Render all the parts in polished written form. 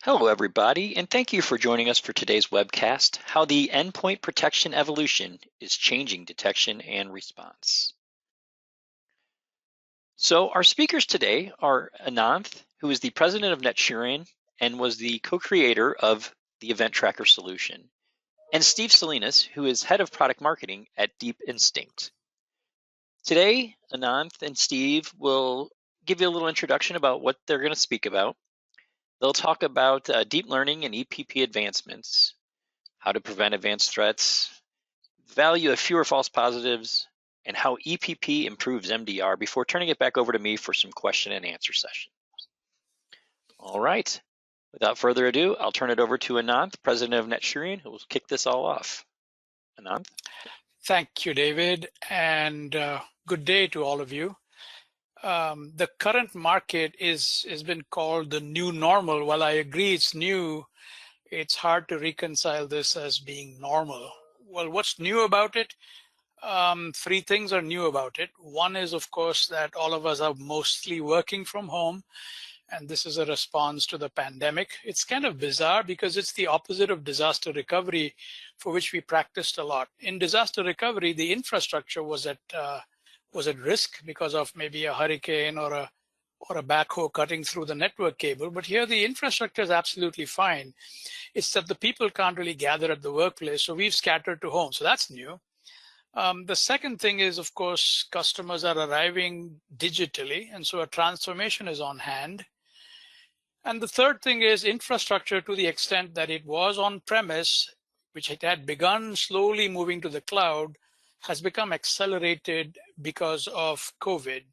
Hello, everybody, and thank you for joining us for today's webcast, How the Endpoint Protection Evolution is Changing Detection and Response. So our speakers today are Ananth, who is the president of NetShurian and was the co-creator of the EventTracker solution, and Steve Salinas, who is head of product marketing at Deep Instinct. Today, Ananth and Steve will give you a little introduction about what they're going to speak about. They'll talk about deep learning and EPP advancements, how to prevent advanced threats, value of fewer false positives, and how EPP improves MDR before turning it back over to me for some question and answer session. All right, without further ado, I'll turn it over to Ananth, president of NetShurian, who will kick this all off. Ananth? Thank you, David, and good day to all of you. The current market has been called the new normal. While I agree it's new, it's hard to reconcile this as being normal. Well, what's new about it? Three things are new about it. One is, of course, that all of us are mostly working from home, and this is a response to the pandemic. It's kind of bizarre because it's the opposite of disaster recovery, for which we practiced a lot. In disaster recovery, the infrastructure was at risk because of maybe a hurricane or a backhoe cutting through the network cable. But here the infrastructure is absolutely fine. It's that the people can't really gather at the workplace, so we've scattered to home. So that's new. The second thing is, of course, customers are arriving digitally, and so a transformation is on hand. And the third thing is infrastructure, to the extent that it was on premise, which it had begun slowly moving to the cloud, has become accelerated because of COVID.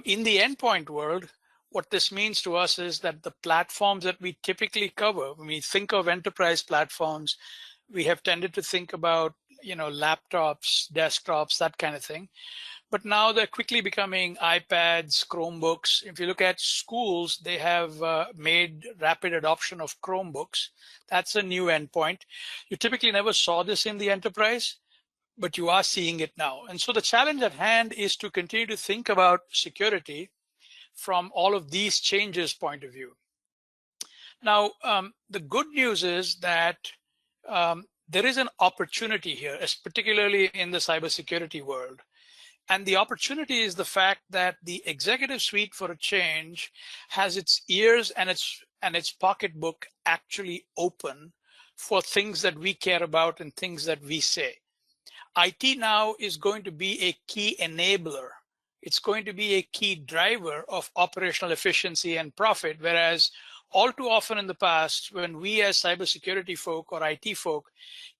In the endpoint world, what this means to us is that the platforms that we typically cover, when we think of enterprise platforms, we have tended to think about, laptops, desktops, that kind of thing. But now they're quickly becoming iPads, Chromebooks. If you look at schools, they have made rapid adoption of Chromebooks. That's a new endpoint. You typically never saw this in the enterprise, but you are seeing it now. And so the challenge at hand is to continue to think about security from all of these changes point of view. Now, the good news is that there is an opportunity here, particularly in the cybersecurity world. And the opportunity is the fact that the executive suite for a change has its ears and its pocketbook actually open for things that we care about and things that we say. IT now is going to be a key enabler. It's going to be a key driver of operational efficiency and profit, whereas all too often in the past, when we as cybersecurity folk or IT folk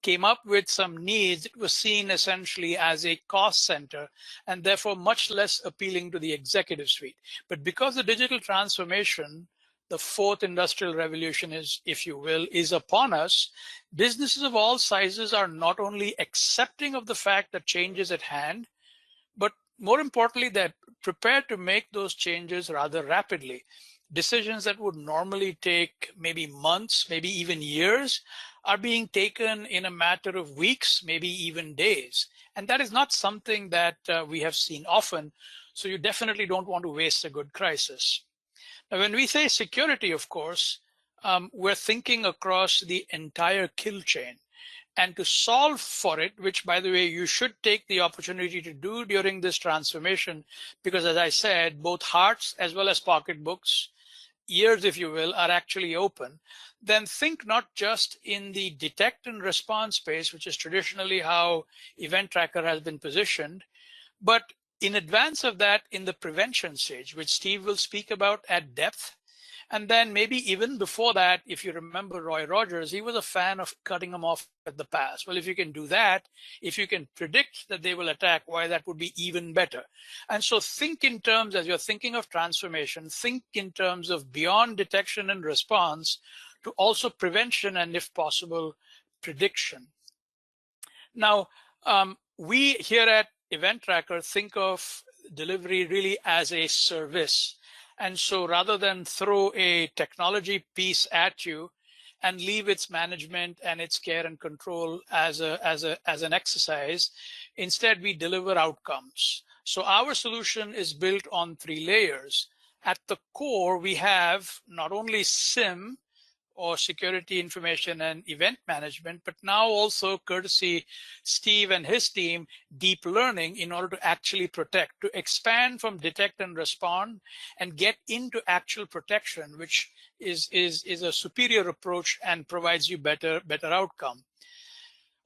came up with some needs, it was seen essentially as a cost center and therefore much less appealing to the executive suite. But because the digital transformation, the fourth industrial revolution is, if you will, is upon us, businesses of all sizes are not only accepting of the fact that change is at hand, but more importantly, they're prepared to make those changes rather rapidly. Decisions that would normally take maybe months, maybe even years, are being taken in a matter of weeks, maybe even days. And that is not something that we have seen often. So you definitely don't want to waste a good crisis. Now, when we say security, of course, we're thinking across the entire kill chain. And to solve for it, which, by the way, you should take the opportunity to do during this transformation, because as I said, both hearts as well as pocketbooks, ears, if you will, are actually open, then think not just in the detect and response space, which is traditionally how EventTracker has been positioned, but in advance of that in the prevention stage, which Steve will speak about at depth. And then maybe even before that, if you remember Roy Rogers, he was a fan of cutting them off at the pass. Well, if you can do that, if you can predict that they will attack, why, that would be even better. And so think in terms, as you're thinking of transformation, think in terms of beyond detection and response to also prevention and, if possible, prediction. Now, we here at EventTracker think of delivery really as a service. And so rather than throw a technology piece at you and leave its management and its care and control as an exercise, instead we deliver outcomes. So our solution is built on 3 layers. At the core, we have not only SIM, or security information and event management, but now also courtesy Steve and his team, deep learning in order to actually protect, to expand from detect and respond and get into actual protection, which is a superior approach and provides you better outcome.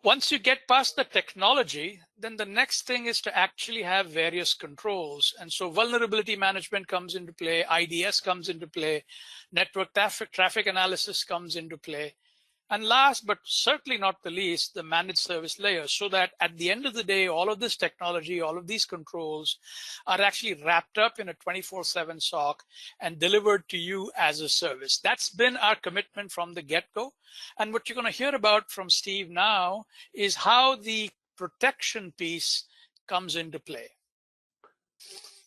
Once you get past the technology, then the next thing is to actually have various controls. And so vulnerability management comes into play, IDS comes into play, network traffic analysis comes into play. And last, but certainly not the least, the managed service layer, so that at the end of the day, all of this technology, all of these controls are actually wrapped up in a 24/7 SOC and delivered to you as a service. That's been our commitment from the get-go. And what you're going to hear about from Steve now is how the protection piece comes into play.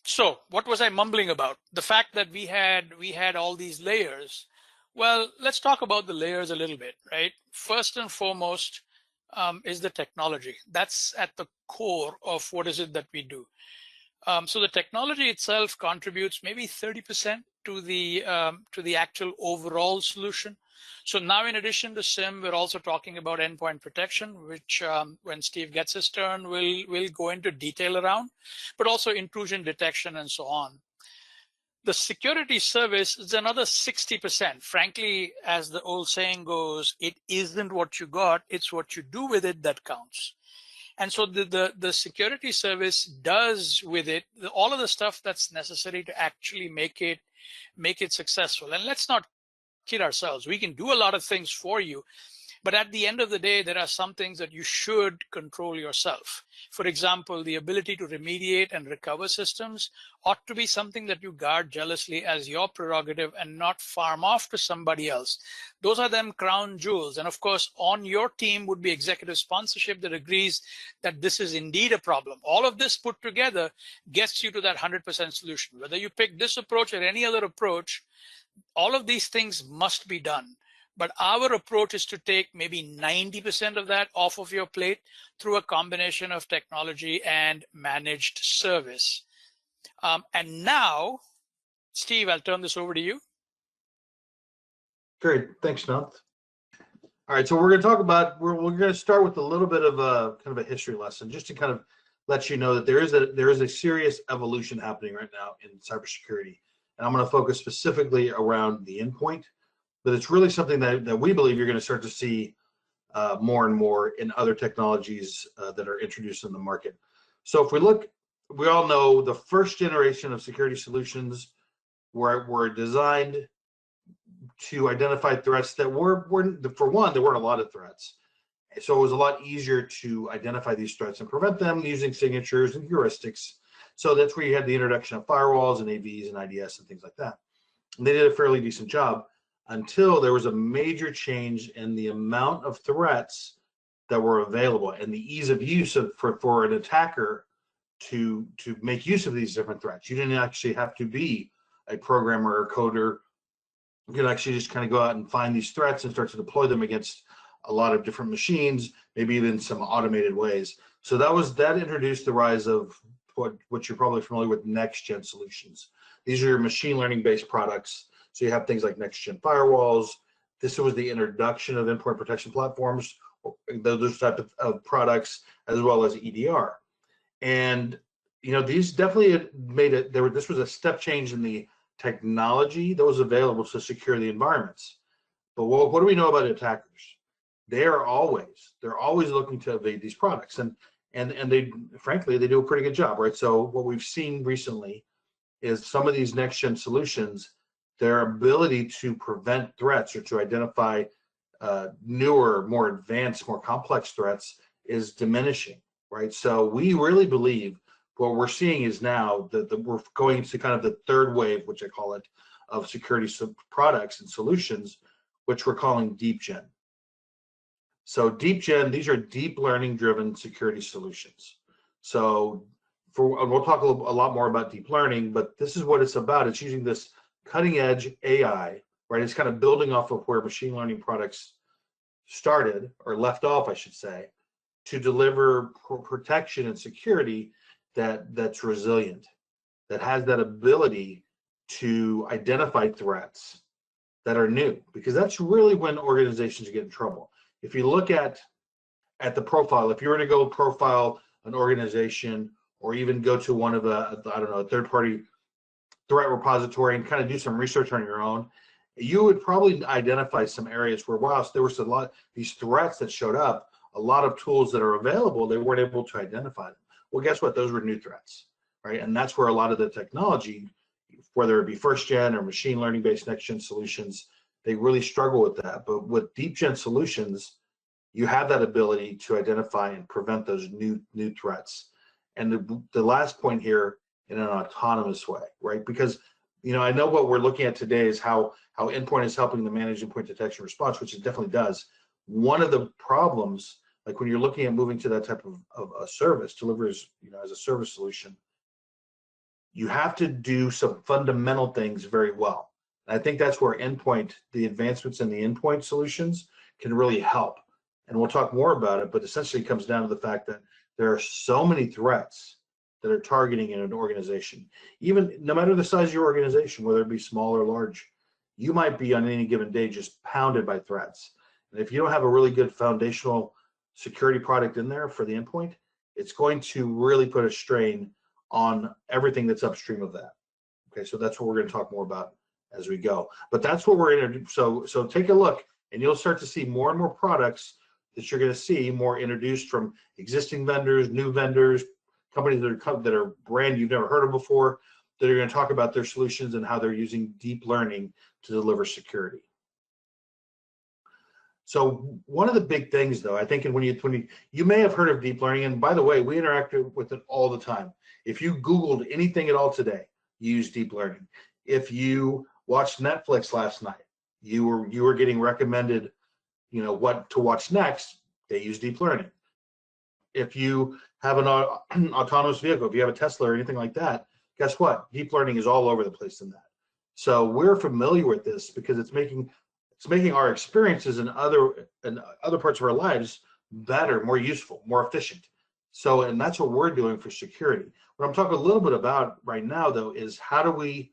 So what was I mumbling about? The fact that we had all these layers. Well, let's talk about the layers a little bit, right? First and foremost is the technology. That's at the core of what is it that we do. So the technology itself contributes maybe 30% to the actual overall solution. So now, in addition to SIM, we're also talking about endpoint protection, which when Steve gets his turn, we'll go into detail around, but also intrusion detection and so on. The security service is another 60%. Frankly, as the old saying goes, it isn't what you got, it's what you do with it that counts. And so the security service does with it all of the stuff that's necessary to actually make it successful. And let's not kid ourselves. We can do a lot of things for you, but at the end of the day, there are some things that you should control yourself. For example, the ability to remediate and recover systems ought to be something that you guard jealously as your prerogative and not farm off to somebody else. Those are them crown jewels. And of course, on your team would be executive sponsorship that agrees that this is indeed a problem. All of this put together gets you to that 100% solution. Whether you pick this approach or any other approach, all of these things must be done. But our approach is to take maybe 90% of that off of your plate through a combination of technology and managed service. And now, Steve, I'll turn this over to you. Great, thanks, Ananth. All right, so we're going to talk about, we're going to start with a little bit of a kind of a history lesson, just to kind of let you know that there is a serious evolution happening right now in cybersecurity. And I'm going to focus specifically around the endpoint, but it's really something that we believe you're going to start to see more and more in other technologies that are introduced in the market. So if we look, we all know the first generation of security solutions were designed to identify threats that were for one, there weren't a lot of threats. So it was a lot easier to identify these threats and prevent them using signatures and heuristics. So that's where you had the introduction of firewalls and AVs and IDS and things like that. And they did a fairly decent job until there was a major change in the amount of threats that were available and the ease of use for an attacker to make use of these different threats. You didn't actually have to be a programmer or coder. You could actually just kind of go out and find these threats and start to deploy them against a lot of different machines, maybe even some automated ways. So that introduced the rise of what you're probably familiar with, next-gen solutions. These are machine learning-based products. So you have things like next-gen firewalls. This was the introduction of endpoint protection platforms, those type of products, as well as EDR. And these definitely made it. This was a step change in the technology that was available to secure the environments. But what do we know about attackers? They're always looking to evade these products, and they frankly do a pretty good job, right? So what we've seen recently is some of these next-gen solutions, their ability to prevent threats or to identify newer, more advanced, more complex threats is diminishing, right? So we really believe what we're seeing is now that we're going to kind of the third wave, which I call it, of security products and solutions, which we're calling deep gen. So deep gen, these are deep learning driven security solutions. So we'll talk a lot more about deep learning, but this is what it's about. It's using this cutting edge AI, right? It's kind of building off of where machine learning products started, or left off, I should say, to deliver protection and security that's resilient, that has that ability to identify threats that are new, because that's really when organizations get in trouble. If you look at the profile, if you were to go profile an organization, or even go to one of a, I don't know, a third-party threat repository and kind of do some research on your own, you would probably identify some areas where, wow, there was a lot, these threats that showed up, a lot of tools that are available, they weren't able to identify them. Well, guess what? Those were new threats, right? And that's where a lot of the technology, whether it be first gen or machine learning based next gen solutions, they really struggle with that. But with deep gen solutions, you have that ability to identify and prevent those new threats. And the last point here, in an autonomous way, right? Because, you know, I know what we're looking at today is how Endpoint is helping to manage endpoint detection response, which it definitely does. One of the problems, like when you're looking at moving to that type of a service, delivers, you know, as a service solution, you have to do some fundamental things very well. And I think that's where Endpoint, the advancements in the Endpoint solutions can really help. And we'll talk more about it, but essentially it comes down to the fact that there are so many threats that are targeting in an organization. Even no matter the size of your organization, whether it be small or large, you might be on any given day just pounded by threats. And if you don't have a really good foundational security product in there for the endpoint, it's going to really put a strain on everything that's upstream of that. Okay, so that's what we're going to talk more about as we go. But that's what we're in. So take a look, and you'll start to see more and more products that you're going to see more introduced from existing vendors, new vendors, companies that are brand you've never heard of before, that are going to talk about their solutions and how they're using deep learning to deliver security. So one of the big things, though, I think, and when you may have heard of deep learning, and by the way, we interact with it all the time. If you Googled anything at all today, you use deep learning. If you watched Netflix last night, you were getting recommended, you know, what to watch next. They use deep learning. If you have an autonomous vehicle, if you have a Tesla or anything like that, guess what? Deep learning is all over the place in that. So we're familiar with this because it's making our experiences in other parts of our lives better, more useful, more efficient. So, and that's what we're doing for security. What I'm talking a little bit about right now, though, is how do we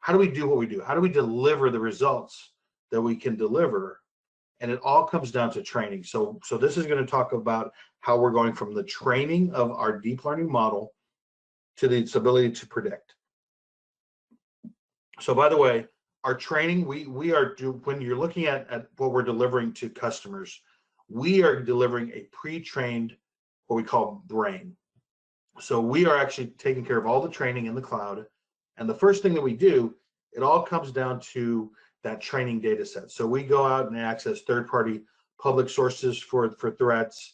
do what we do? How do we deliver the results that we can deliver? And it all comes down to training. So this is going to talk about how we're going from the training of our deep learning model to its ability to predict. So by the way, our training, we are when you're looking at what we're delivering to customers, we are delivering a pre-trained, what we call brain. So we are actually taking care of all the training in the cloud. And the first thing that we do, it all comes down to that training data set. So we go out and access third-party public sources for threats,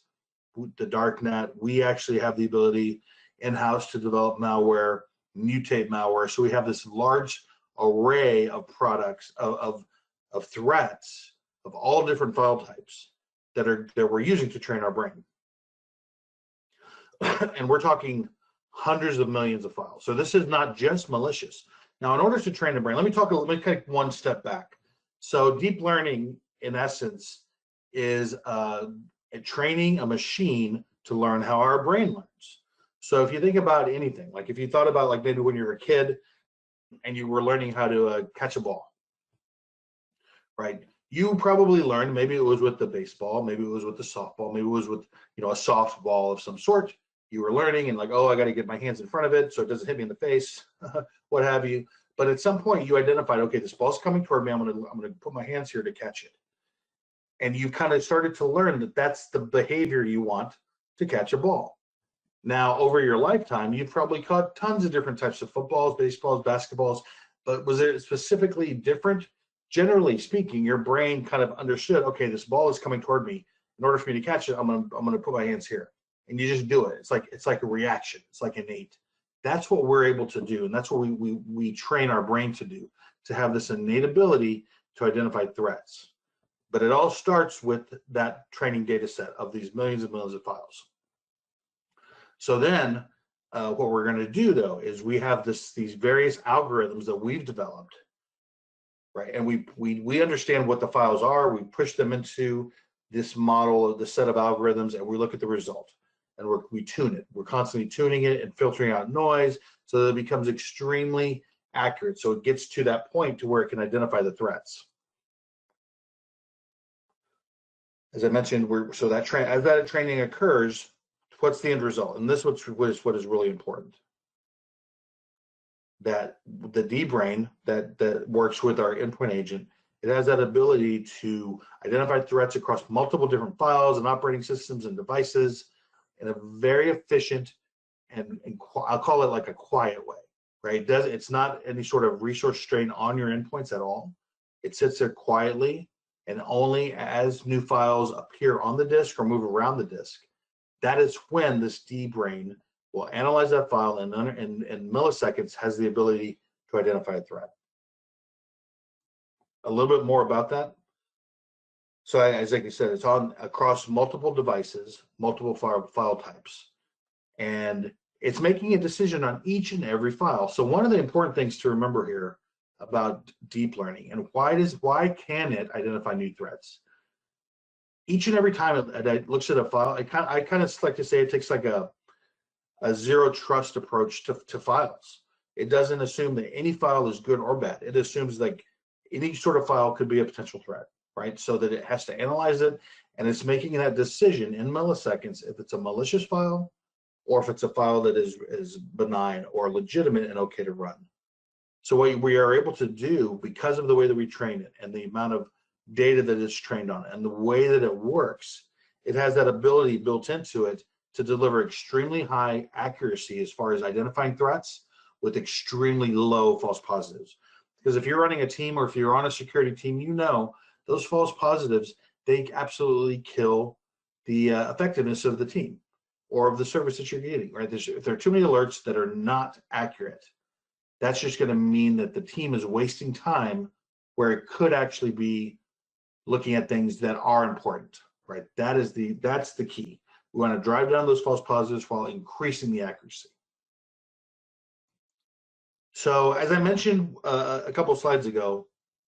the darknet. We actually have the ability in-house to develop malware, mutate malware. So we have this large array of products, of threats, of all different file types that we're using to train our brain. And we're talking hundreds of millions of files. So this is not just malicious. Now, in order to train the brain, let me take one step back. So deep learning, in essence, is training a machine to learn how our brain learns. So if you think about anything, like if you thought about like maybe when you were a kid and you were learning how to catch a ball, right? You probably learned, maybe it was with the baseball, maybe it was with the softball, maybe it was with, you know, a softball of some sort. You were learning and like, oh, I got to get my hands in front of it so it doesn't hit me in the face, what have you. But at some point you identified, okay, this ball's coming toward me. I'm gonna put my hands here to catch it. And you kind of started to learn that that's the behavior you want to catch a ball. Now, over your lifetime, you've probably caught tons of different types of footballs, baseballs, basketballs, but was it specifically different? Generally speaking, your brain kind of understood, okay, this ball is coming toward me. In order for me to catch it, I'm gonna put my hands here. And you just do it. It's like a reaction. It's like innate. That's what we're able to do, and that's what we train our brain to do, to have this innate ability to identify threats. But it all starts with that training data set of these millions and millions of files. So then what we're going to do, though, is we have these various algorithms that we've developed, right? And we understand what the files are. We push them into this model of the set of algorithms, and we look at the result. and we tune it. We're constantly tuning it and filtering out noise so that it becomes extremely accurate. So it gets to that point to where it can identify the threats. As I mentioned, as that training occurs, what's the end result? And this is what is really important. That the D-Brain that works with our endpoint agent, it has that ability to identify threats across multiple different files and operating systems and devices in a very efficient and I'll call it like a quiet way, right? It's not any sort of resource strain on your endpoints at all. It sits there quietly, and only as new files appear on the disk or move around the disk, that is when this D-Brain will analyze that file and in milliseconds has the ability to identify a threat. A little bit more about that. So as like I said, it's on across multiple devices, multiple file types, and it's making a decision on each and every file. So one of the important things to remember here about deep learning and why can it identify new threats? Each and every time it looks at a file, I kind of like to say it takes like a zero trust approach to files. It doesn't assume that any file is good or bad. It assumes like any sort of file could be a potential threat, right? So that it has to analyze it, and it's making that decision in milliseconds if it's a malicious file or if it's a file that is benign or legitimate and okay to run. So what we are able to do, because of the way that we train it and the amount of data that it's trained on and the way that it works, it has that ability built into it to deliver extremely high accuracy as far as identifying threats with extremely low false positives. Because if you're running a team or if you're on a security team, you know those false positives, they absolutely kill the effectiveness of the team or of the service that you're getting, right? If there are too many alerts that are not accurate, that's just going to mean that the team is wasting time where it could actually be looking at things that are important, right? That's the key. We want to drive down those false positives while increasing the accuracy. So as I mentioned a couple of slides ago,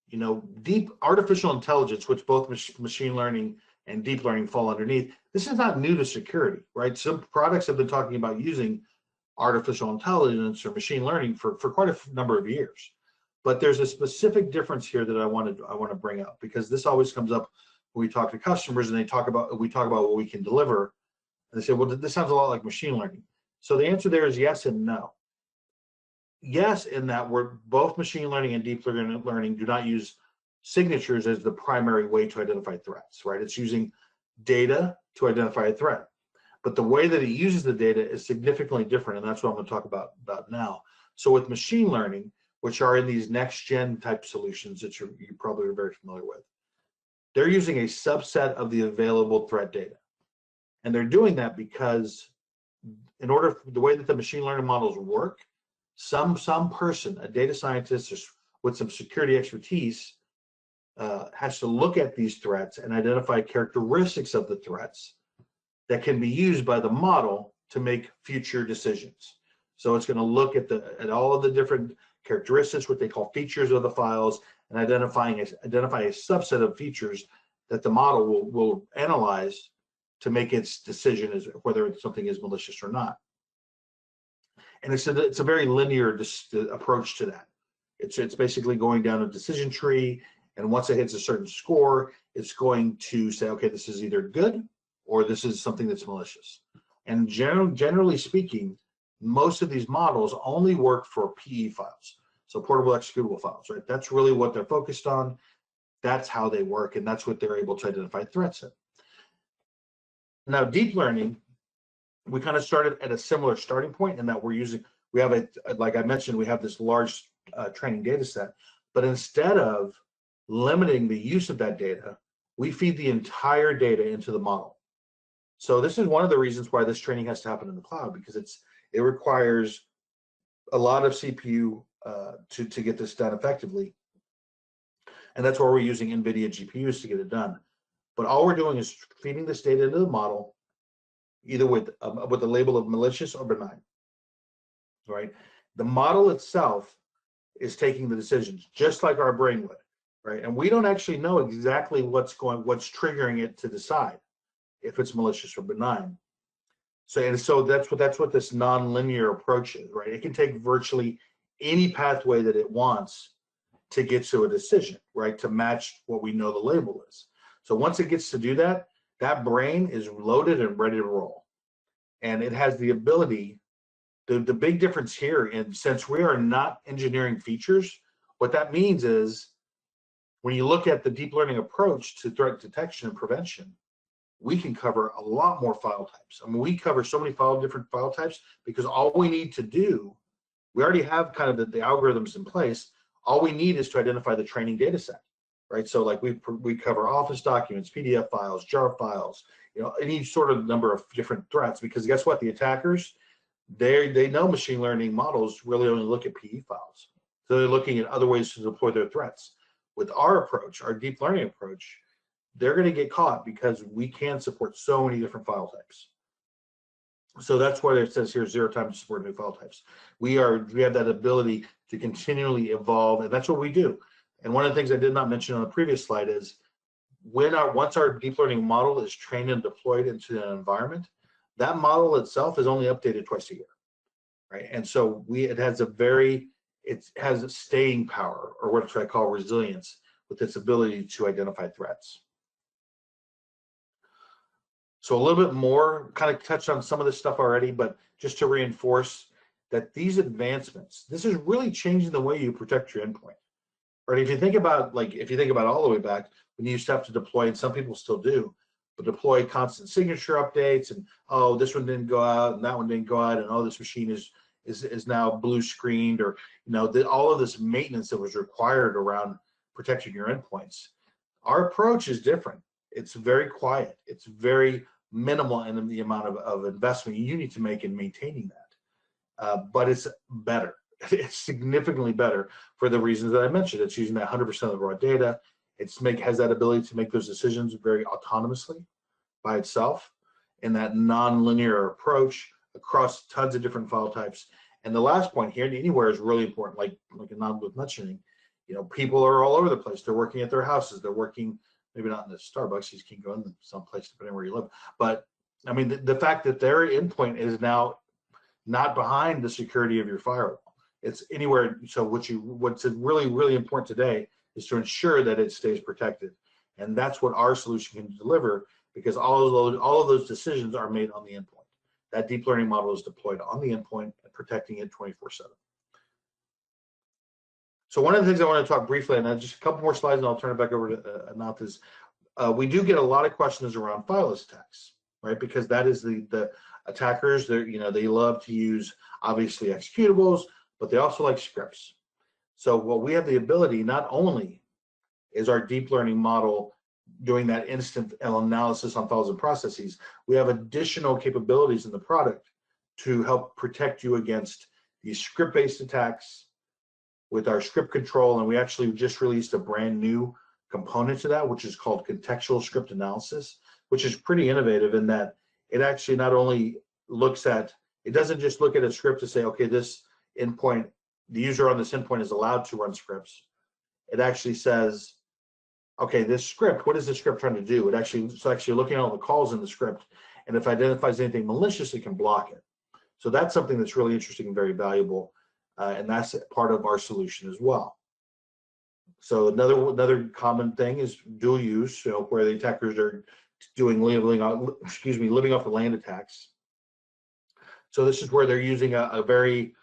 you know, deep artificial intelligence, which both machine learning and deep learning fall underneath, this is not new to security, right? Some products have been talking about using artificial intelligence or machine learning for quite a number of years. But there's a specific difference here that I want to bring up, because this always comes up when we talk to customers and we talk about what we can deliver. And they say, well, this sounds a lot like machine learning. So the answer there is yes and no. Yes, in that both machine learning and deep learning do not use signatures as the primary way to identify threats, right? It's using data to identify a threat. But the way that it uses the data is significantly different, and that's what I'm going to talk about now. So with machine learning, which are in these next-gen type solutions that you probably are very familiar with, they're using a subset of the available threat data. And they're doing that because in order, the way that the machine learning models work, some person, a data scientist with some security expertise, has to look at these threats and identify characteristics of the threats that can be used by the model to make future decisions. So it's going to look at all of the different characteristics, what they call features of the files, and identify a subset of features that the model will analyze to make its decision as whether something is malicious or not. And it's a very linear approach to that. It's basically going down a decision tree, and once it hits a certain score, it's going to say, okay, this is either good or this is something that's malicious. And generally speaking, most of these models only work for PE files, so portable executable files, right? That's really what they're focused on. That's how they work, and that's what they're able to identify threats in. Now, deep learning, we kind of started at a similar starting point in that we have like I mentioned, we have this large training data set, but instead of limiting the use of that data, we feed the entire data into the model. So this is one of the reasons why this training has to happen in the cloud, because it requires a lot of CPU to get this done effectively. And that's why we're using NVIDIA GPUs to get it done. But all we're doing is feeding this data into the model, either with the label of malicious or benign, right? The model itself is taking the decisions, just like our brain would, right? And we don't actually know exactly what's triggering it to decide if it's malicious or benign. So that's what this nonlinear approach is, right? It can take virtually any pathway that it wants to get to a decision, right? To match what we know the label is. So once it gets to do that, that brain is loaded and ready to roll. And it has the ability, the big difference here, and since we are not engineering features, what that means is when you look at the deep learning approach to threat detection and prevention, we can cover a lot more file types. I mean, we cover so many different file types because all we need to do, we already have kind of the algorithms in place. All we need is to identify the training data set, right? So like we cover Office documents, PDF files, jar files, any sort of number of different threats, because guess what? The attackers, they know machine learning models really only look at PE files. So they're looking at other ways to deploy their threats. With our approach, our deep learning approach, they're going to get caught because we can support so many different file types. So that's why it says here 0 time to support new file types. We have that ability to continually evolve, and that's what we do. And one of the things I did not mention on the previous slide is once our deep learning model is trained and deployed into an environment, that model itself is only updated twice a year, right? And so it has a staying power, or what I call resilience, with its ability to identify threats. So a little bit more, kind of touched on some of this stuff already, but just to reinforce that these advancements, this is really changing the way you protect your endpoint, right? If you think about all the way back when you used to have to deploy, and some people still do, but deploy constant signature updates, and oh, this one didn't go out, and that one didn't go out, and oh, this machine is now blue screened, or all of this maintenance that was required around protecting your endpoints. Our approach is different. It's very quiet. It's very minimal in the amount of investment you need to make in maintaining that. But it's better. It's significantly better for the reasons that I mentioned. It's using that 100% of the raw data. Has that ability to make those decisions very autonomously by itself in that non-linear approach across tons of different file types. And the last point here, anywhere, is really important. Like Ananth was mentioning, people are all over the place. They're working at their houses. They're working, maybe not in the Starbucks, you can go in some place depending on where you live. But I mean, the fact that their endpoint is now not behind the security of your firewall. It's anywhere. So what's really, really important today is to ensure that it stays protected. And that's what our solution can deliver, because all of those decisions are made on the endpoint. That deep learning model is deployed on the endpoint and protecting it 24/7. So one of the things I want to talk briefly, and just a couple more slides, and I'll turn it back over to Ananth, is we do get a lot of questions around fileless attacks, right? Because that is the attackers. They love to use obviously executables, but they also like scripts. So what we have the ability, not only is our deep learning model doing that instant analysis on files and processes, we have additional capabilities in the product to help protect you against these script-based attacks with our script control. And we actually just released a brand new component to that, which is called contextual script analysis, which is pretty innovative in that it actually not only it doesn't just look at a script to say, okay, this endpoint, the user on this endpoint is allowed to run scripts. It actually says, okay, this script, what is the script trying to do? It's actually looking at all the calls in the script, and if it identifies anything malicious, it can block it. So that's something that's really interesting and very valuable, and that's part of our solution as well. So another common thing is dual use, where the attackers are doing living off the land attacks. So this is where they're using a very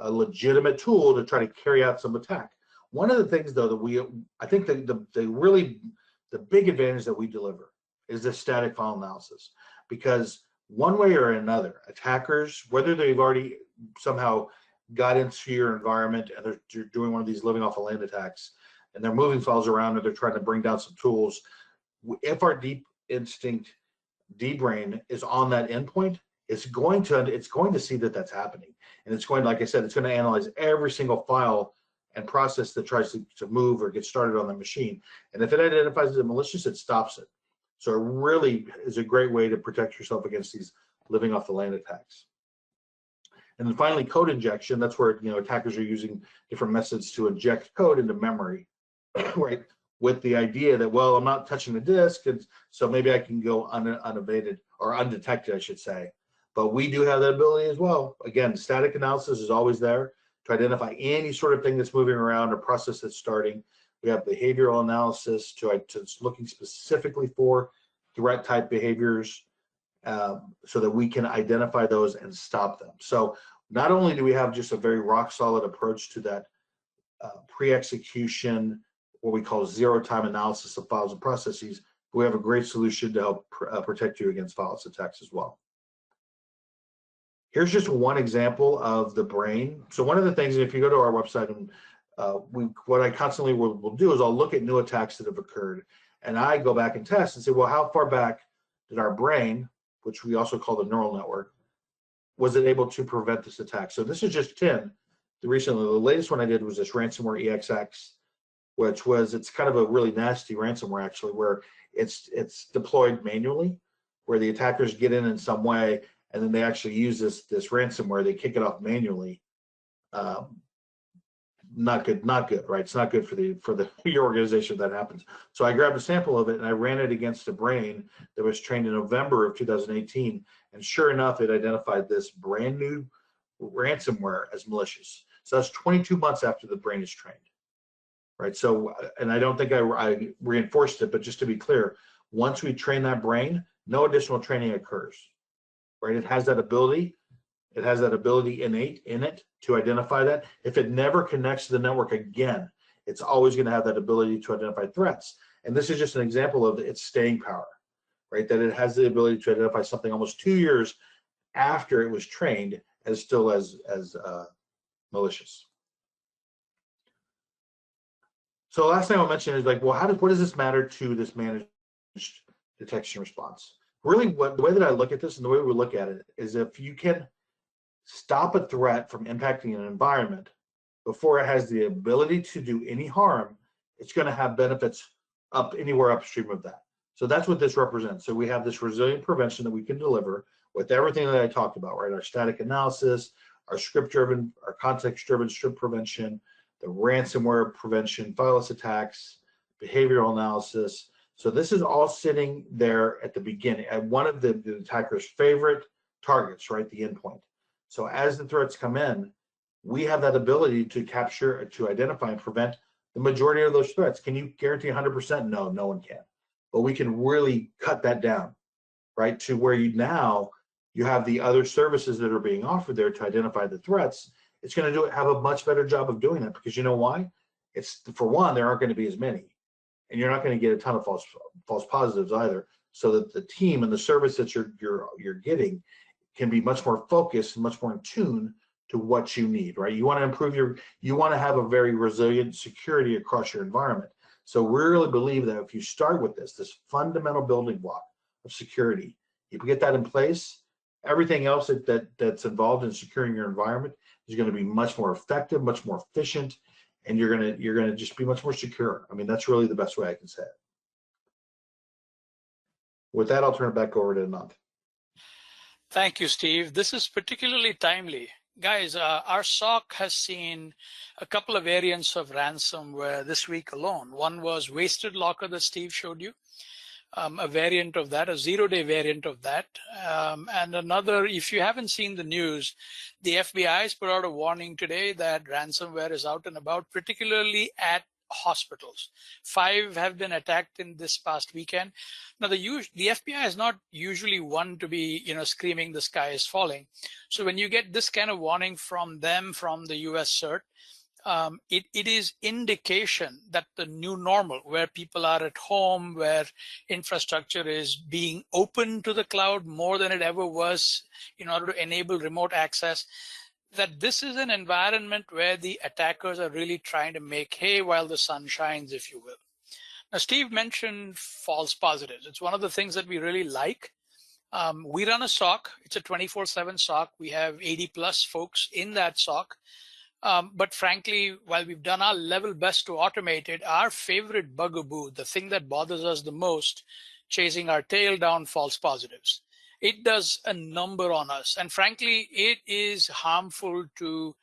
legitimate tool to try to carry out some attack. One of the things, though, that I think the big advantage that we deliver is the static file analysis, because one way or another, attackers, whether they've already somehow got into your environment and they're doing one of these living off a land attacks, and they're moving files around and they're trying to bring down some tools, if our deep instinct D-brain is on that endpoint, it's going to see that that's happening, and it's going, like I said, it's going to analyze every single file and process that tries to move or get started on the machine. And if it identifies it as malicious, it stops it. So it really is a great way to protect yourself against these living off the land attacks. And then finally, code injection. That's where attackers are using different methods to inject code into memory, right? With the idea that, well, I'm not touching the disk, and so maybe I can go unabated or undetected, I should say. but we do have that ability as well. Again, static analysis is always there to identify any sort of thing that's moving around or process that's starting. We have behavioral analysis to looking specifically for threat type behaviors so that we can identify those and stop them. So not only do we have just a very rock solid approach to that pre-execution, what we call zero-time analysis of files and processes, we have a great solution to help protect you against FILOS attacks as well. Here's just one example of the brain. So one of the things, if you go to our website, and what I constantly will do is I'll look at new attacks that have occurred, and I go back and test and say, well, how far back did our brain, which we also call the neural network, was it able to prevent this attack? So this is just 10. Recently, the latest one I did was this ransomware EXX, which was, it's kind of a really nasty ransomware actually, where it's deployed manually, where the attackers get in some way, and then they actually use this ransomware, they kick it off manually. Not good, right? It's not good for your organization if that happens. So I grabbed a sample of it and I ran it against a brain that was trained in November of 2018, and sure enough, it identified this brand new ransomware as malicious. So that's 22 months after the brain is trained, right? So, and I don't think I reinforced it, but just to be clear, once we train that brain, no additional training occurs, right? It has that ability. It has that ability innate in it to identify that. If it never connects to the network again, it's always going to have that ability to identify threats. And this is just an example of its staying power, right? That it has the ability to identify something almost 2 years after it was trained as still as malicious. So last thing I'll mention is like, well, what does this matter to this managed detection response? Really, the way that I look at this and the way we look at it is if you can stop a threat from impacting an environment before it has the ability to do any harm, it's going to have benefits anywhere upstream of that. So that's what this represents. So we have this resilient prevention that we can deliver with everything that I talked about, right? Our static analysis, our script-driven, our context-driven strip prevention, the ransomware prevention, FILOS attacks, behavioral analysis. So this is all sitting there at the beginning, at one of the attacker's favorite targets, right? The endpoint. So as the threats come in, we have that ability to capture, to identify and prevent the majority of those threats. Can you guarantee 100%? No, no one can. But we can really cut that down, right? To where you have the other services that are being offered there to identify the threats. It's going to have a much better job of doing that, because you know why? It's, for one, there aren't going to be as many, and you're not going to get a ton of false positives either. So that the team and the service that you're getting can be much more focused and much more in tune to what you need, right? You want to improve you want to have a very resilient security across your environment. So we really believe that if you start with this fundamental building block of security, you get that in place, everything else that's involved in securing your environment is going to be much more effective, much more efficient, and you're going to just be much more secure. I mean, that's really the best way I can say it. With that, I'll turn it back over to Ananth. Thank you, Steve. This is particularly timely. Guys, our SOC has seen a couple of variants of ransomware this week alone. One was Wasted Locker that Steve showed you, a variant of that, a zero-day variant of that. And another, if you haven't seen the news, the FBI has put out a warning today that ransomware is out and about, particularly at hospitals. 5 have been attacked in this past weekend. Now, the FBI is not usually one to be, screaming the sky is falling. So when you get this kind of warning from them, from the US CERT, it is indication that the new normal, where people are at home, where infrastructure is being open to the cloud more than it ever was in order to enable remote access, that this is an environment where the attackers are really trying to make hay while the sun shines, if you will. Now, Steve mentioned false positives. It's one of the things that we really like. We run a SOC. It's a 24/7 SOC. We have 80 plus folks in that SOC. But frankly, while we've done our level best to automate it, our favorite bugaboo, the thing that bothers us the most, chasing our tail down false positives. It does a number on us. And frankly, it is harmful to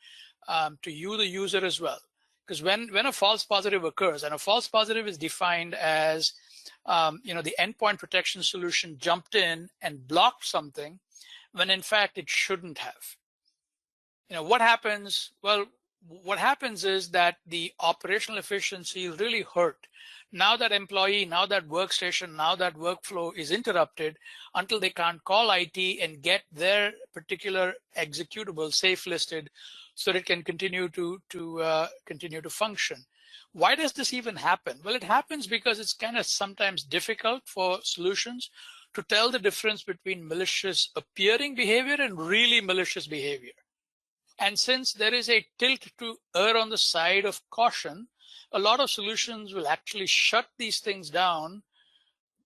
you, the user, as well. Because when a false positive occurs, and a false positive is defined as, the endpoint protection solution jumped in and blocked something. when in fact it shouldn't have. What happens? Well, what happens is that the operational efficiency is really hurt. Now that employee, now that workstation, now that workflow is interrupted until they can't call IT and get their particular executable safe listed so that it can continue to function. Why does this even happen? Well, it happens because it's kind of sometimes difficult for solutions to tell the difference between malicious appearing behavior and really malicious behavior. And since there is a tilt to err on the side of caution, a lot of solutions will actually shut these things down,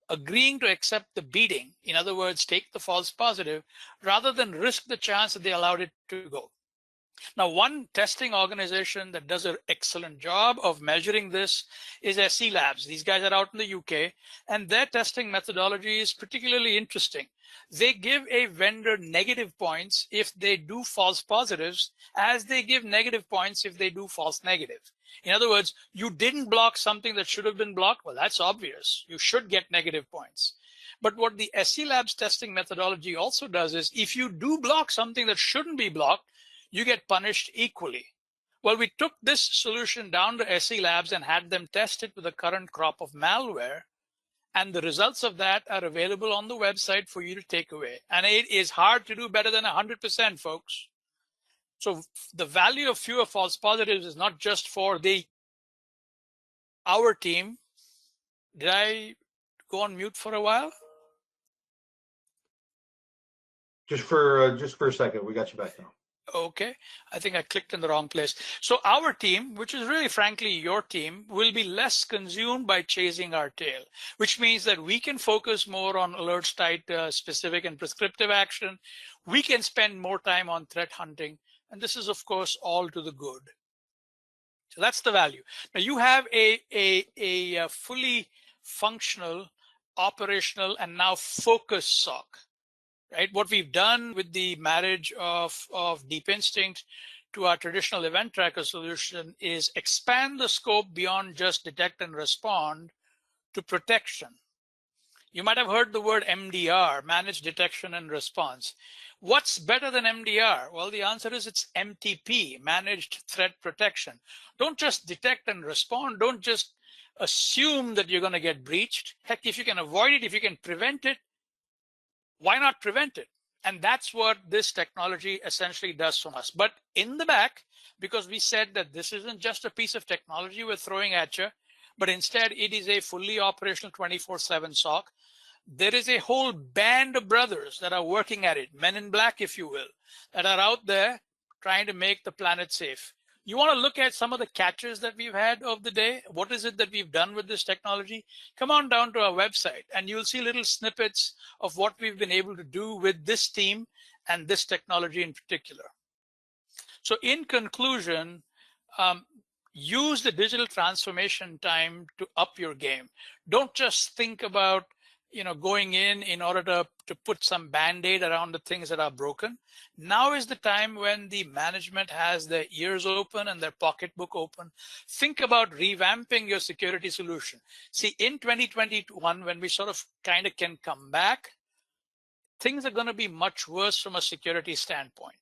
agreeing to accept the beating. In other words, take the false positive rather than risk the chance that they allowed it to go. Now, one testing organization that does an excellent job of measuring this is SE Labs. These guys are out in the UK, and their testing methodology is particularly interesting. They give a vendor negative points if they do false positives, as they give negative points if they do false negative. In other words, you didn't block something that should have been blocked. Well, that's obvious. You should get negative points. But what the SE Labs testing methodology also does is if you do block something that shouldn't be blocked, you get punished equally. Well, we took this solution down to SE Labs and had them test it with the current crop of malware. And the results of that are available on the website for you to take away. And it is hard to do better than 100%, folks. So the value of fewer false positives is not just for our team. Did I go on mute for a while? Just for a second, we got you back now. Okay, I think I clicked in the wrong place. So our team, which is really frankly your team, will be less consumed by chasing our tail, which means that we can focus more on alerts tied to specific and prescriptive action. We can spend more time on threat hunting. And this is, of course, all to the good. So that's the value. Now you have a fully functional, operational, and now focused SOC. Right? What we've done with the marriage of Deep Instinct to our traditional EventTracker solution is expand the scope beyond just detect and respond to protection. You might have heard the word MDR, managed detection and response. What's better than MDR? Well, the answer is it's MTP, managed threat protection. Don't just detect and respond. Don't just assume that you're going to get breached. Heck, if you can avoid it, if you can prevent it, why not prevent it? And that's what this technology essentially does from us. But in the back, because we said that this isn't just a piece of technology we're throwing at you, but instead it is a fully operational 24/7 SOC, there is a whole band of brothers that are working at it, men in black, if you will, that are out there trying to make the planet safe. You want to look at some of the catches that we've had of the day? What is it that we've done with this technology? Come on down to our website and you'll see little snippets of what we've been able to do with this team and this technology in particular. So in conclusion, use the digital transformation time to up your game. Don't just think about going in order to put some band-aid around the things that are broken. Now is the time when the management has their ears open and their pocketbook open. Think about revamping your security solution. See, in 2021, when we sort of kind of can come back, things are going to be much worse from a security standpoint.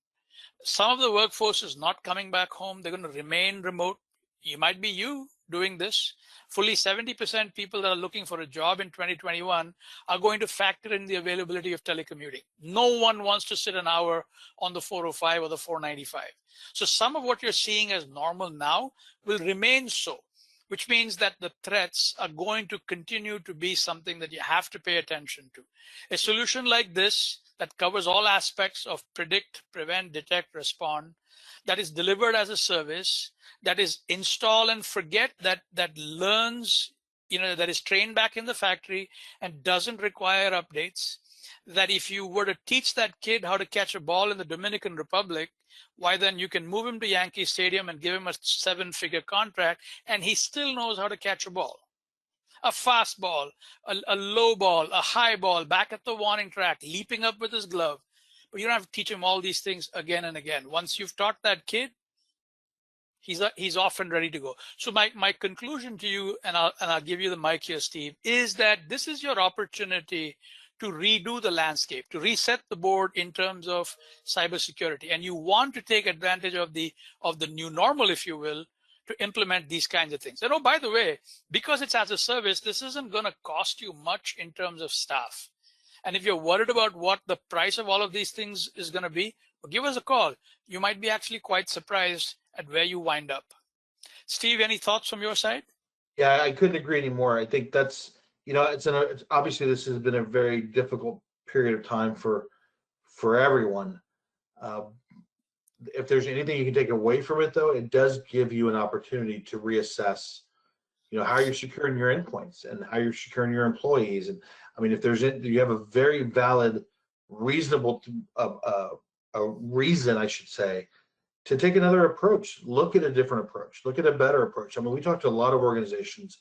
Some of the workforce is not coming back home. They're going to remain remote. You might be doing this. Fully 70% people that are looking for a job in 2021 are going to factor in the availability of telecommuting. No one wants to sit an hour on the 405 or the 495. So some of what you're seeing as normal now will remain so, which means that the threats are going to continue to be something that you have to pay attention to. A solution like this that covers all aspects of predict, prevent, detect, respond, that is delivered as a service, that is install and forget, that learns, that is trained back in the factory and doesn't require updates, that if you were to teach that kid how to catch a ball in the Dominican Republic, why then you can move him to Yankee Stadium and give him a 7-figure contract and he still knows how to catch a ball. A fast ball, a low ball, a high ball, back at the warning track, leaping up with his glove. But you don't have to teach him all these things again and again. Once you've taught that kid, he's off and ready to go. So my conclusion to you, and I'll give you the mic here, Steve, is that this is your opportunity to redo the landscape, to reset the board in terms of cybersecurity. And you want to take advantage of the new normal, if you will, to implement these kinds of things. And oh, by the way, because it's as a service, this isn't going to cost you much in terms of staff. And if you're worried about what the price of all of these things is going to be, well, give us a call. You might be actually quite surprised at where you wind up. Steve, any thoughts from your side? Yeah, I couldn't agree anymore. I think that's, it's obviously this has been a very difficult period of time for everyone. If there's anything you can take away from it, though, it does give you an opportunity to reassess, how you're securing your endpoints and how you're securing your employees. And I mean, if you have a very valid, reasonable, a reason, I should say, to take another approach, look at a different approach, look at a better approach. I mean, we talked to a lot of organizations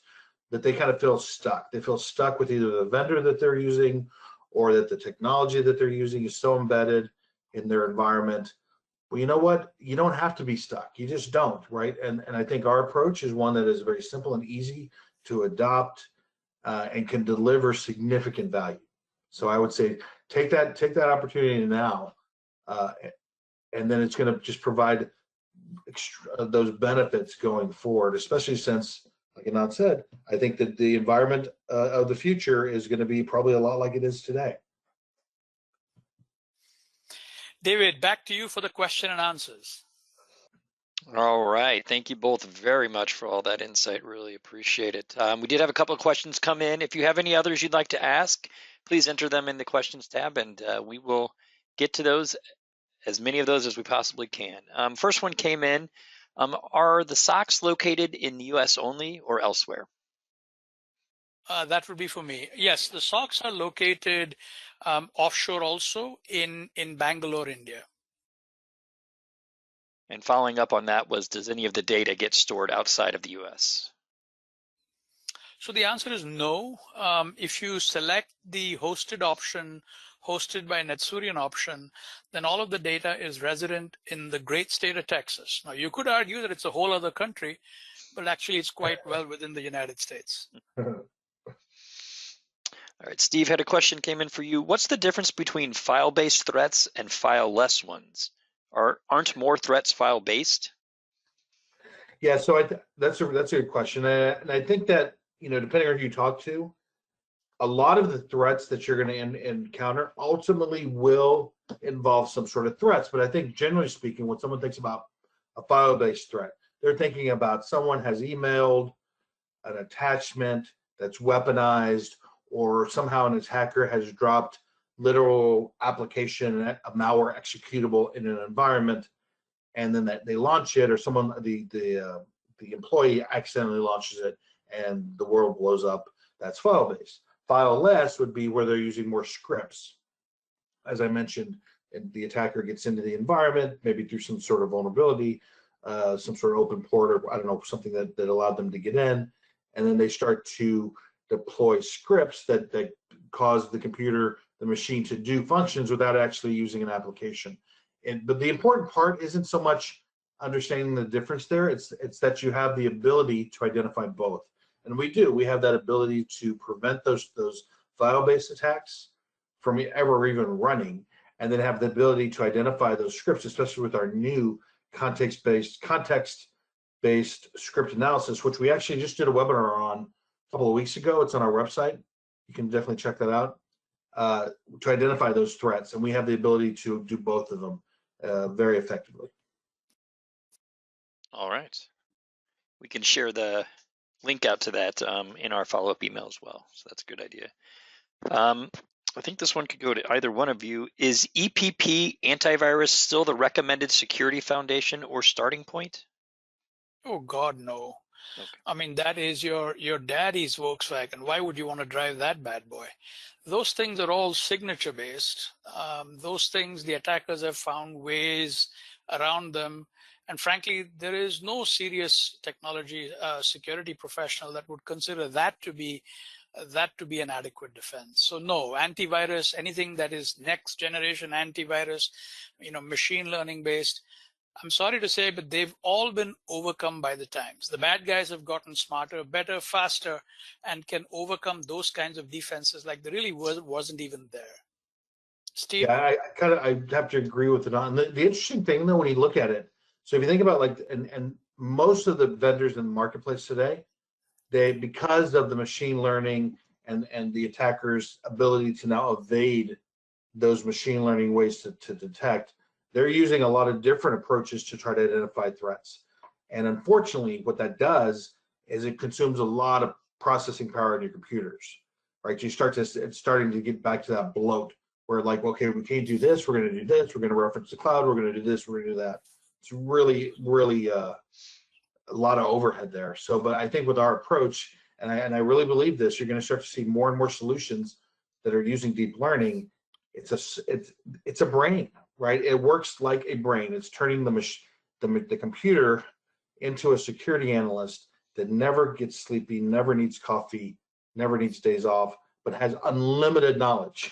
that they kind of feel stuck. They feel stuck with either the vendor that they're using or that the technology that they're using is so embedded in their environment. Well, you know what? You don't have to be stuck. You just don't, right? And I think our approach is one that is very simple and easy to adopt and can deliver significant value. So I would say take that opportunity now, and then it's going to just provide those benefits going forward, especially since, like Ananth said, I think that the environment of the future is going to be probably a lot like it is today. David, back to you for the question and answers. All right. Thank you both very much for all that insight. Really appreciate it. We did have a couple of questions come in. If you have any others you'd like to ask, please enter them in the questions tab, and we will get to those, as many of those as we possibly can. First one came in. Are the SOCs located in the US only or elsewhere? That would be for me. Yes, the SOCs are located offshore also in Bangalore, India. And following up on that does any of the data get stored outside of the US? So the answer is no. If you select the hosted option, hosted by NetSurian option, then all of the data is resident in the great state of Texas. Now, you could argue that it's a whole other country, but actually it's quite well within the United States. All right, Steve had a question came in for you. What's the difference between file-based threats and file-less ones? Aren't more threats file-based? Yeah, so that's a good question, and I think that depending on who you talk to, a lot of the threats that you're going to encounter ultimately will involve some sort of threats. But I think generally speaking, when someone thinks about a file-based threat, they're thinking about someone has emailed an attachment that's weaponized, or somehow an attacker has dropped literal application, a malware executable in an environment, and then that they launch it, or someone, the employee accidentally launches it and the world blows up. That's file-based. File-less would be where they're using more scripts. As I mentioned, the attacker gets into the environment, maybe through some sort of vulnerability, some sort of open port, or I don't know, something that allowed them to get in, and then they start to deploy scripts that cause the machine to do functions without actually using an application. But the important part isn't so much understanding the difference there, it's that you have the ability to identify both. And we have that ability to prevent those file-based attacks from ever even running, and then have the ability to identify those scripts, especially with our new context-based script analysis, which we actually just did a webinar on a couple of weeks ago. It's on our website. You can definitely check that out, to identify those threats. And we have the ability to do both of them very effectively. All right. We can share the link out to that in our follow-up email as well. So that's a good idea. I think this one could go to either one of you. Is EPP antivirus still the recommended security foundation or starting point? Oh God, no. Okay. I mean, that is your daddy's Volkswagen. Why would you want to drive that bad boy? Those things are all signature based. Those things, the attackers have found ways around them. And frankly, there is no serious technology security professional that would consider that to be an adequate defense. So no, antivirus, anything that is next generation antivirus, machine learning based, I'm sorry to say, but they've all been overcome by the times. The bad guys have gotten smarter, better, faster, and can overcome those kinds of defenses like there really wasn't even there. Steve? Yeah, I have to agree with it. On the interesting thing though, when you look at it, so if you think about like, and most of the vendors in the marketplace today, they, because of the machine learning and the attacker's ability to now evade those machine learning ways to detect, they're using a lot of different approaches to try to identify threats. And unfortunately, what that does is it consumes a lot of processing power in your computers, right? It's starting to get back to that bloat where like, okay, we can't do this, we're going to do this, we're going to reference the cloud, we're going to do this, we're going to do that. It's really, really a lot of overhead there. So, but I think with our approach, and I really believe this, you're going to start to see more and more solutions that are using deep learning. It's a brain, right? It works like a brain. It's turning the computer into a security analyst that never gets sleepy, never needs coffee, never needs days off, but has unlimited knowledge.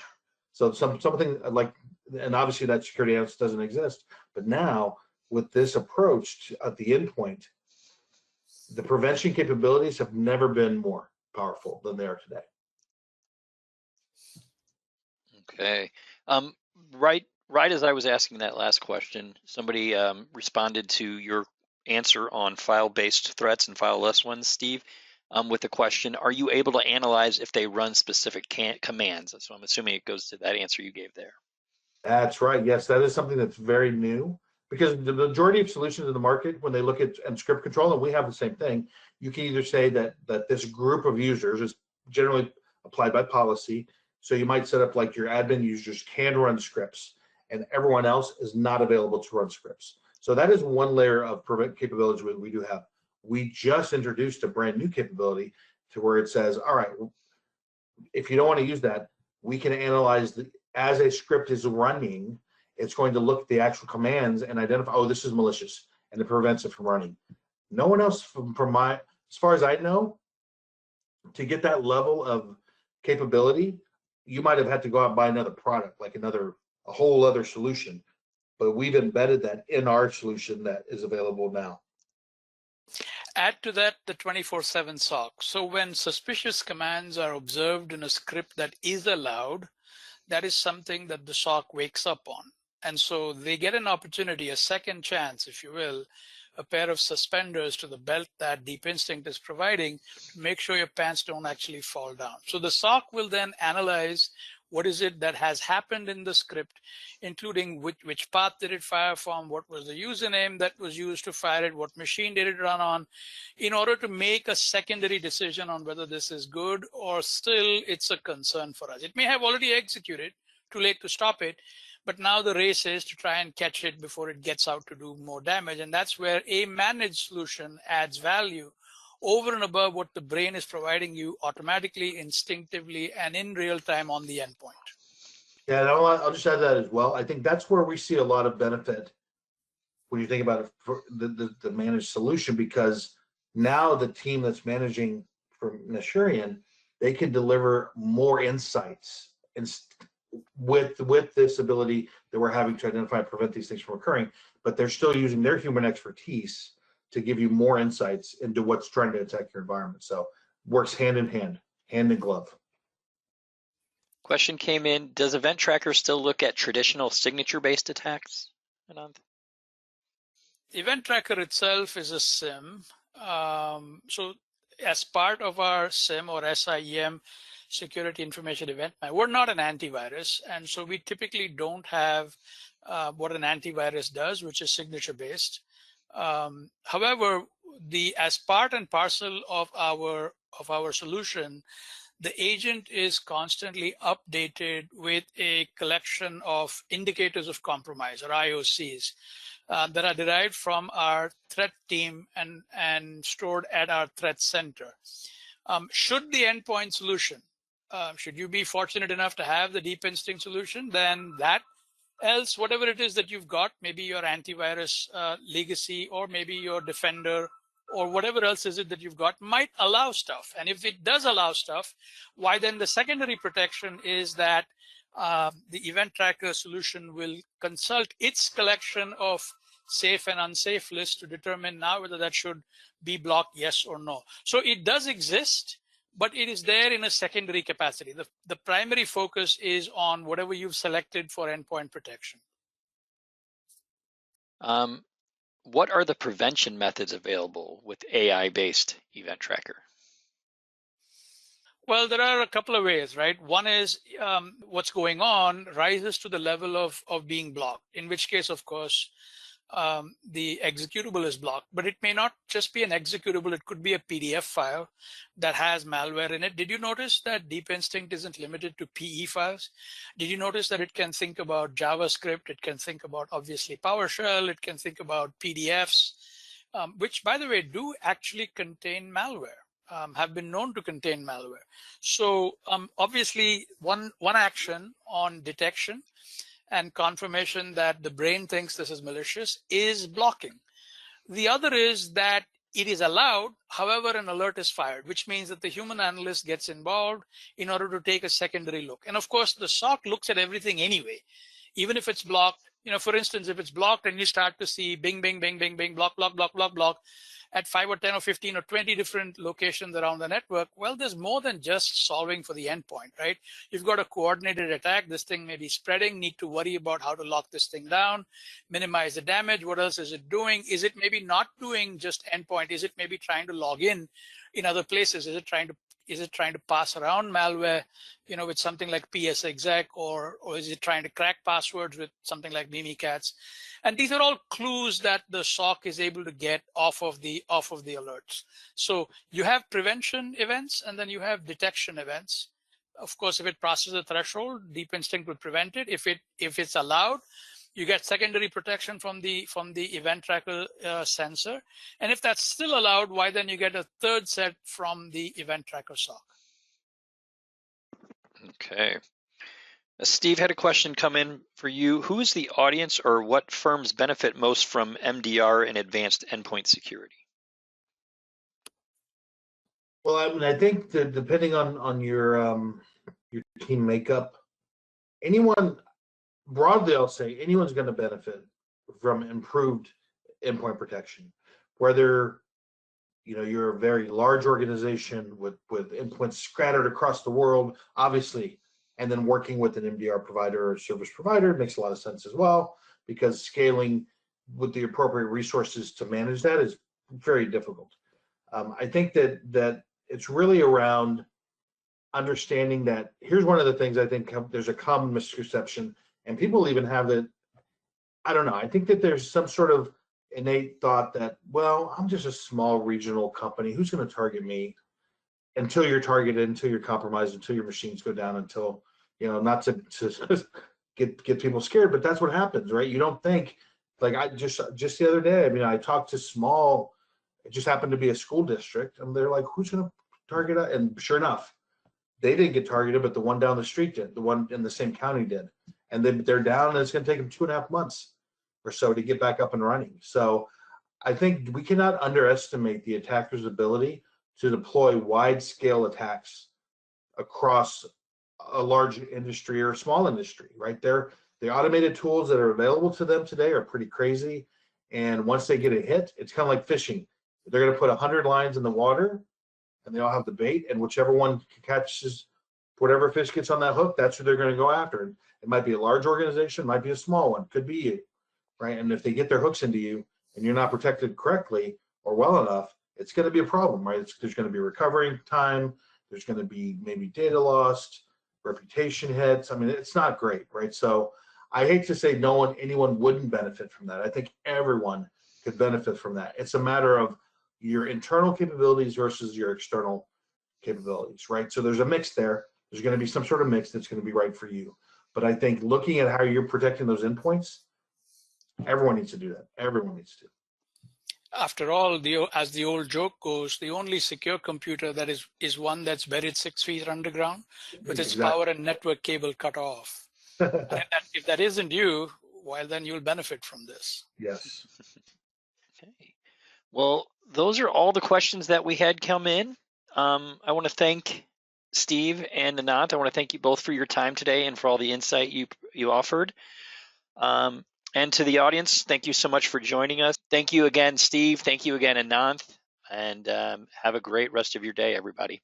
So something like, and obviously that security analyst doesn't exist, but now with this approach at the endpoint, the prevention capabilities have never been more powerful than they are today. Okay. Right as I was asking that last question, somebody responded to your answer on file-based threats and file-less ones, Steve, with the question, are you able to analyze if they run specific commands? So I'm assuming it goes to that answer you gave there. That's right. Yes, that is something that's very new, because the majority of solutions in the market, when they look at and script control, and we have the same thing, you can either say that this group of users is generally applied by policy. So you might set up like your admin users can run scripts and everyone else is not available to run scripts. So that is one layer of prevent capabilities we do have. We just introduced a brand new capability to where it says, all right, if you don't want to use that, we can analyze as a script is running, it's going to look at the actual commands and identify, oh, this is malicious, and it prevents it from running. No one else as far as I know, to get that level of capability, you might have had to go out and buy another product, like a whole other solution. But we've embedded that in our solution that is available now. Add to that the 24/7 SOC. So when suspicious commands are observed in a script that is allowed, that is something that the SOC wakes up on. And so they get an opportunity, a second chance, if you will, a pair of suspenders to the belt that Deep Instinct is providing to make sure your pants don't actually fall down. So the SOC will then analyze what is it that has happened in the script, including which path did it fire from, what was the username that was used to fire it, what machine did it run on, in order to make a secondary decision on whether this is good or still it's a concern for us. It may have already executed, too late to stop it, but now the race is to try and catch it before it gets out to do more damage. And that's where a managed solution adds value over and above what the brain is providing you automatically, instinctively, and in real time on the endpoint. Yeah, and I'll just add that as well. I think that's where we see a lot of benefit when you think about it for the managed solution, because now the team that's managing from Nashurian, they can deliver more insights with this ability that we're having to identify and prevent these things from occurring, but they're still using their human expertise to give you more insights into what's trying to attack your environment. So works hand in hand, hand in glove. Question came in, does EventTracker still look at traditional signature-based attacks, Ananth? EventTracker itself is a SIM. So as part of our SIM or SIEM, Security Information Event, we're not an antivirus. And so we typically don't have what an antivirus does, which is signature-based. However, as part and parcel of our solution, the agent is constantly updated with a collection of indicators of compromise, or IOCs, that are derived from our threat team and stored at our threat center. Should the endpoint solution, should you be fortunate enough to have the Deep Instinct solution, then that else, whatever it is that you've got, maybe your antivirus legacy, or maybe your Defender, or whatever else is it that you've got, might allow stuff. And if it does allow stuff, why then the secondary protection is that the EventTracker solution will consult its collection of safe and unsafe list to determine now whether that should be blocked, yes or no. So it does exist, but it is there in a secondary capacity. The primary focus is on whatever you've selected for endpoint protection. What are the prevention methods available with AI-based EventTracker? Well, there are a couple of ways, right? One is what's going on rises to the level of being blocked, in which case, of course, the executable is blocked, but it may not just be an executable. It could be a PDF file that has malware in it. Did you notice that Deep Instinct isn't limited to PE files? Did you notice that it can think about JavaScript? It can think about, obviously, PowerShell. It can think about PDFs, which, by the way, do actually contain malware. Have been known to contain malware. So obviously, one action on detection and confirmation that the brain thinks this is malicious is blocking. The other is that it is allowed, however, an alert is fired, which means that the human analyst gets involved in order to take a secondary look. And of course, the SOC looks at everything anyway, even if it's blocked. You know, for instance, if it's blocked and you start to see bing, bing, bing, bing, bing, block, block, block, block, block, at 5 or 10 or 15 or 20 different locations around the network, well, there's more than just solving for the endpoint, right? You've got a coordinated attack. This thing may be spreading, need to worry about how to lock this thing down, minimize the damage. What else is it doing? Is it maybe not doing just endpoint? Is it maybe trying to log in other places? Is it trying to pass around malware, with something like PSExec, or is it trying to crack passwords with something like Mimikatz? And these are all clues that the SOC is able to get off of the alerts. So you have prevention events, and then you have detection events. Of course, if it crosses the threshold, Deep Instinct would prevent it. If it's allowed, you get secondary protection from the EventTracker sensor. And if that's still allowed, why then you get a third set from the EventTracker SOC. Okay. Steve had a question come in for you. Who is the audience, or what firms benefit most from MDR and advanced endpoint security? Well, I mean, I think that depending on your team makeup, anyone, broadly, I'll say anyone's going to benefit from improved endpoint protection. Whether you're a very large organization with endpoints scattered across the world, obviously, and then working with an MDR provider or service provider makes a lot of sense as well, because scaling with the appropriate resources to manage that is very difficult. I think that it's really around understanding that here's one of the things I think there's a common misconception, and people even have it. I don't know. I think that there's some sort of innate thought that, well, I'm just a small regional company. Who's going to target me? Until you're targeted, until you're compromised, until your machines go down, until, not to get people scared, but that's what happens, right? You don't think, like, I just the other day, I mean, I talked to small, it just happened to be a school district, and they're like, who's going to target us? And sure enough, they didn't get targeted, but the one down the street did, the one in the same county did. And they're down, and it's going to take them 2.5 months or so to get back up and running. So I think we cannot underestimate the attacker's ability to deploy wide-scale attacks across a large industry or a small industry, right? The automated tools that are available to them today are pretty crazy. And once they get a hit, it's kind of like fishing. They're going to put 100 lines in the water, and they all have the bait, and whichever one catches whatever fish gets on that hook, that's who they're going to go after. It might be a large organization, it might be a small one, could be you, right? And if they get their hooks into you and you're not protected correctly or well enough, it's going to be a problem, right? There's going to be recovery time. There's going to be maybe data lost, reputation hits. I mean, it's not great, right? So I hate to say anyone wouldn't benefit from that. I think everyone could benefit from that. It's a matter of your internal capabilities versus your external capabilities, right? So there's a mix there. There's going to be some sort of mix that's going to be right for you. But I think looking at how you're protecting those endpoints, everyone needs to do that. Everyone needs to. After all, as the old joke goes, the only secure computer that is one that's buried 6 feet underground with its power and network cable cut off. And if that isn't you, well, then you'll benefit from this. Yes. Okay. Well, those are all the questions that we had come in. I want to thank Steve and Ananth. I want to thank you both for your time today and for all the insight you offered. And to the audience, thank you so much for joining us. Thank you again, Steve. Thank you again, Ananth. And have a great rest of your day, everybody.